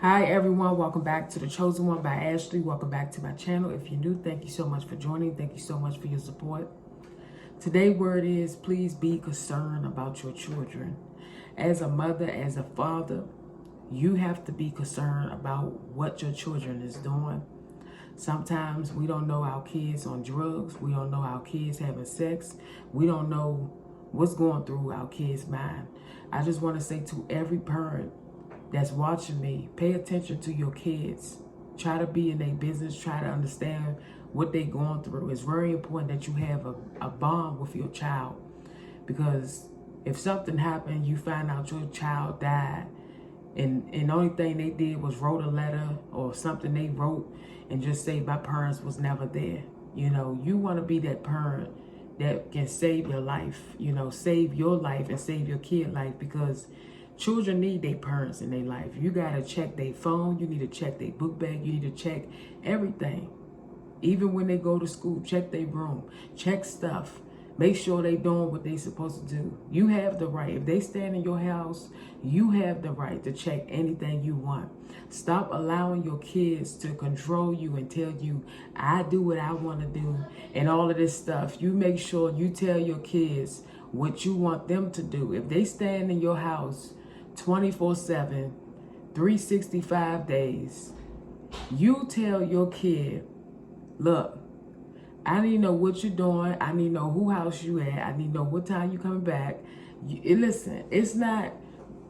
Hi everyone, welcome back to The Chosen One by Ashley. Welcome back to my channel. If you're new, thank you so much for joining. Thank you so much for your support. Today's word is, please be concerned about your children. As a mother, as a father, you have to be concerned about what your children is doing. Sometimes we don't know our kids on drugs. We don't know our kids having sex. We don't know what's going through our kids' mind. I just want to say to every parent that's watching me, pay attention to your kids. Try to be in their business. Try to understand what they're going through. It's very important that you have a bond with your child, because if something happened, you find out your child died, and the only thing they did was wrote a letter or something they wrote and just say, my parents was never there. You know, you want to be that parent that can save your life, you know, save your life and save your kid life, because children need their parents in their life. You got to check their phone. You need to check their book bag. You need to check everything. Even when they go to school, check their room. Check stuff. Make sure they doing what they supposed to do. You have the right. If they stand in your house, you have the right to check anything you want. Stop allowing your kids to control you and tell you, I do what I want to do and all of this stuff. You make sure you tell your kids what you want them to do. If they stand in your house 24/7, 365 days, you tell your kid, look, I need to know what you're doing. I need to know who house you at. I need to know what time you coming back. Listen, it's not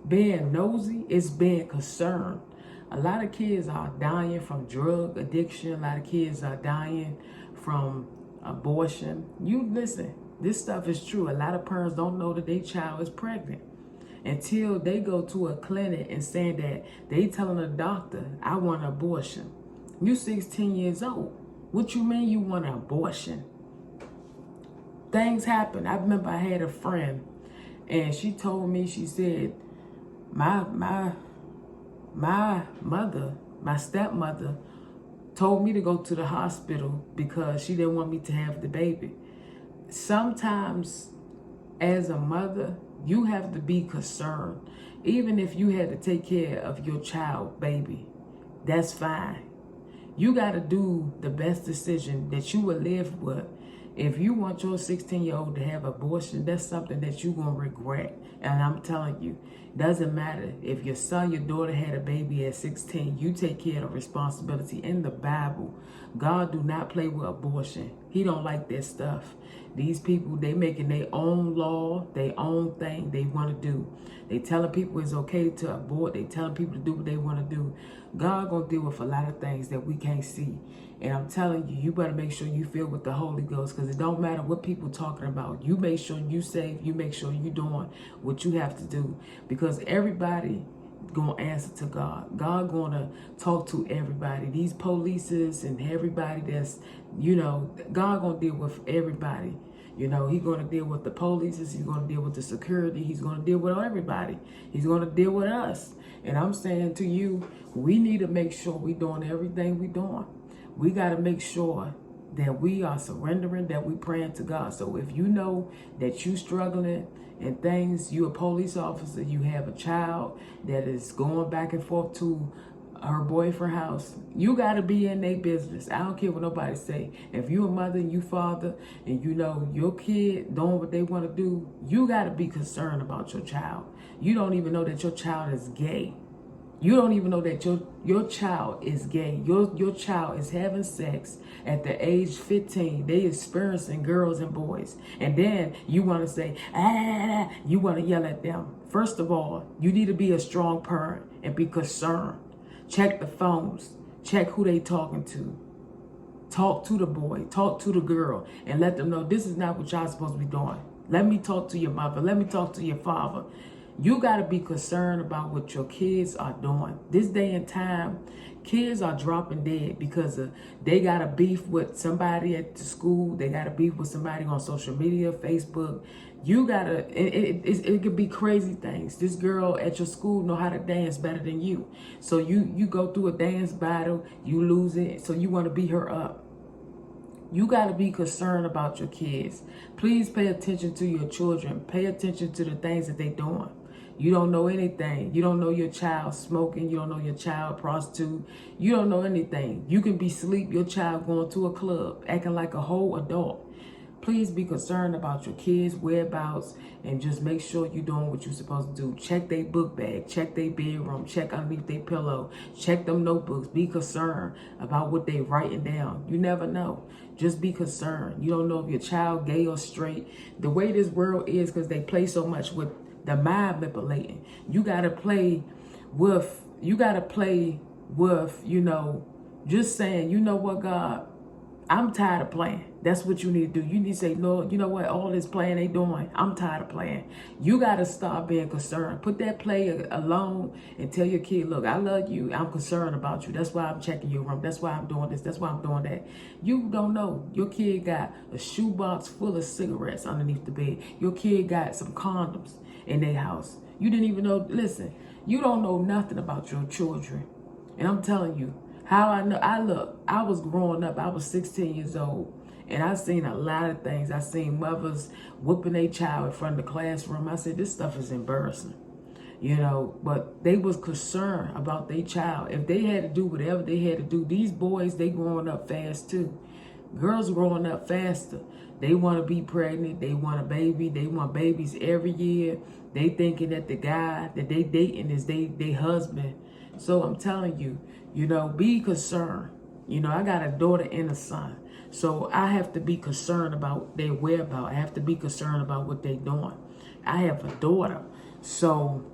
being nosy, it's being concerned. A lot of kids are dying from drug addiction. A lot of kids are dying from abortion. You listen, this stuff is true. A lot of parents don't know that their child is pregnant until they go to a clinic and saying that they telling a doctor, I want an abortion. You 16 years old. What you mean you want an abortion? Things happen. I remember I had a friend and she told me, she said, my mother, my stepmother, told me to go to the hospital because she didn't want me to have the baby. Sometimes as a mother, you have to be concerned. Even if you had to take care of your child, baby, that's fine. You got to do the best decision that you would live with. If you want your 16-year-old to have abortion, that's something that you're going to regret. And I'm telling you, doesn't matter if your son, your daughter had a baby at 16, you take care of responsibility. In the Bible, God do not play with abortion. He don't like that stuff. These people, they making their own law, their own thing they want to do. They telling people it's okay to abort. They telling people to do what they want to do. God gonna deal with a lot of things that we can't see. And I'm telling you, you better make sure you fill with the Holy Ghost, because it don't matter what people talking about. You make sure you safe. You make sure you doing what you have to do, because everybody gonna answer to God. God gonna talk to everybody. These polices and everybody that's, you know, God gonna deal with everybody. You know, he's gonna deal with the police. He's gonna deal with the security. He's gonna deal with everybody. He's gonna deal with us. And I'm saying to you, we need to make sure we doing everything we doing. We got to make sure that we are surrendering, that we praying to God. So if you know that you struggling and things, you a police officer, you have a child that is going back and forth to her boyfriend's house, you got to be in their business. I don't care what nobody say. If you a mother and you father and you know your kid doing what they want to do, you got to be concerned about your child. You don't even know that your child is gay. You don't even know that your child is gay. Your child is having sex at the age 15. They experiencing girls and boys. And then you want to say, you want to yell at them. First of all, you need to be a strong parent and be concerned. Check the phones. Check who they talking to. Talk to the boy. Talk to the girl. And let them know this is not what y'all supposed to be doing. Let me talk to your mother. Let me talk to your father. You got to be concerned about what your kids are doing. This day and time, kids are dropping dead because they got a beef with somebody at the school. They got a beef with somebody on social media, Facebook. You got to, it could be crazy things. This girl at your school know how to dance better than you. So you go through a dance battle, you lose it, so you want to beat her up. You got to be concerned about your kids. Please pay attention to your children. Pay attention to the things that they're doing. You don't know anything. You don't know your child smoking. You don't know your child prostitute. You don't know anything. You can be asleep, your child going to a club, acting like a whole adult. Please be concerned about your kids' whereabouts and just make sure you're doing what you're supposed to do. Check their book bag, check their bedroom, check underneath their pillow, check them notebooks. Be concerned about what they writing down. You never know. Just be concerned. You don't know if your child gay or straight. The way this world is, because they play so much with the mind manipulating. You gotta play with, you know, just saying, you know what, God, I'm tired of playing. That's what you need to do. You need to say, Lord, you know what? All this playing they doing, I'm tired of playing. You got to start being concerned. Put that play alone and tell your kid, look, I love you. I'm concerned about you. That's why I'm checking your room. That's why I'm doing this. That's why I'm doing that. You don't know. Your kid got a shoebox full of cigarettes underneath the bed. Your kid got some condoms in their house. You didn't even know. Listen, you don't know nothing about your children. And I'm telling you, how I know, I was growing up, I was 16 years old, and I seen a lot of things. I seen mothers whooping their child in front of the classroom. I said, this stuff is embarrassing, you know, but they was concerned about their child. If they had to do whatever they had to do, these boys, they growing up fast too. Girls growing up faster. They want to be pregnant. They want a baby. They want babies every year. They thinking that the guy that they dating is they husband. So I'm telling you, you know, be concerned. You know, I got a daughter and a son. So I have to be concerned about their whereabouts. I have to be concerned about what they're doing. I have a daughter. So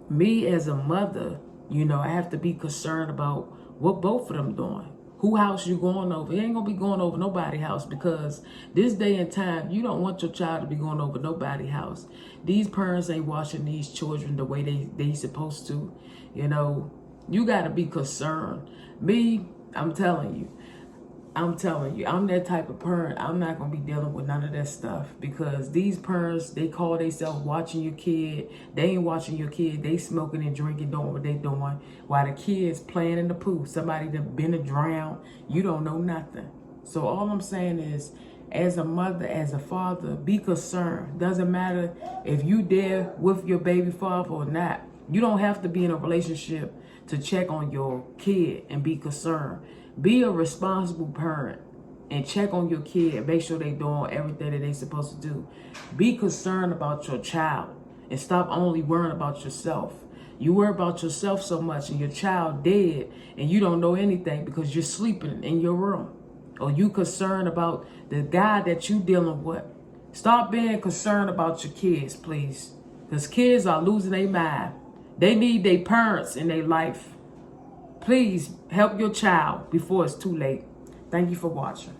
me as a mother, you know, I have to be concerned about what both of them doing. Who house you going over? You ain't going to be going over nobody's house, because this day and time, you don't want your child to be going over nobody's house. These parents ain't watching these children the way they supposed to. You know, you got to be concerned. Me, I'm telling you, I'm that type of parent. I'm not going to be dealing with none of that stuff, because these parents, they call themselves watching your kid. They ain't watching your kid. They smoking and drinking, doing what they doing, while the kids playing in the pool. Somebody that been to drown. You don't know nothing. So all I'm saying is, as a mother, as a father, be concerned. Doesn't matter if you there with your baby father or not. You don't have to be in a relationship to check on your kid and be concerned. Be a responsible parent and check on your kid and make sure they doing everything that they supposed to do. Be concerned about your child and stop only worrying about yourself. You worry about yourself so much and your child dead and you don't know anything because you're sleeping in your room. Or you concerned about the guy that you dealing with. Stop being concerned about your kids, please. Because kids are losing their mind. They need their parents in their life. Please help your child before it's too late. Thank you for watching.